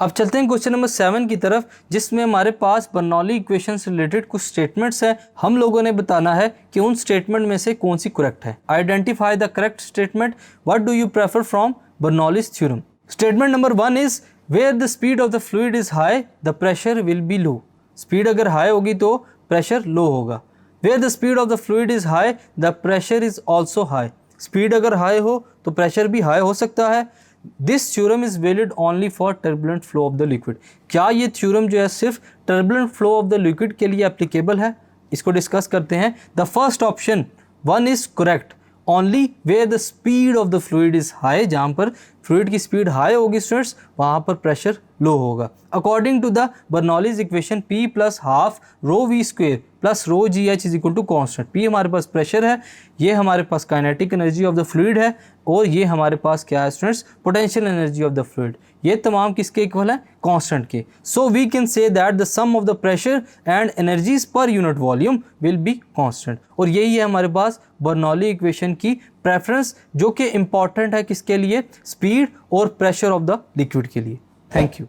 अब चलते हैं क्वेश्चन नंबर 7 की तरफ, जिसमें हमारे पास बर्नौली इक्वेशन से रिलेटेड कुछ स्टेटमेंट्स हैं। हम लोगों ने बताना है कि उन स्टेटमेंट में से कौन सी करेक्ट है। Identify the correct statement, what do you prefer from Bernoulli's theorem. Statement number 1 is where the speed of the fluid is high the pressure will be low. Speed अगर हाई होगी तो pressure low होगा। Where the speed of the fluid is high the pressure is also high. Speed अगर high हो तो pressure भी high हो सकता है। This theorem is valid only for turbulent flow of the liquid. क्या ये थ्योरम जो है सिर्फ turbulent flow of the liquid के लिए एप्लीकेबल है? इसको डिस्कस करते हैं। The first option 1 is correct, only where the speed of the fluid is high. जहाँ पर फ्लूइड की स्पीड हाई होगी स्टूडेंट्स, वहाँ पर प्रेशर लो होगा। According to the Bernoulli's equation P plus half rho V square plus rho G H is equal to constant. P हमारे पास pressure है, ये हमारे पास kinetic energy of the fluid है, और ये हमारे पास क्या है students, potential energy of the fluid. ये तमाम किसके इक्वल है? कांस्टेंट के। So we can say that the sum of the pressure and energies per unit volume will be constant. और यही है हमारे पास बर्नौली इक्वेशन की प्रेफरेंस, जो कि इंपॉर्टेंट है किसके लिए? स्पीड और प्रेशर ऑफ द लिक्विड के लिए। Thank you.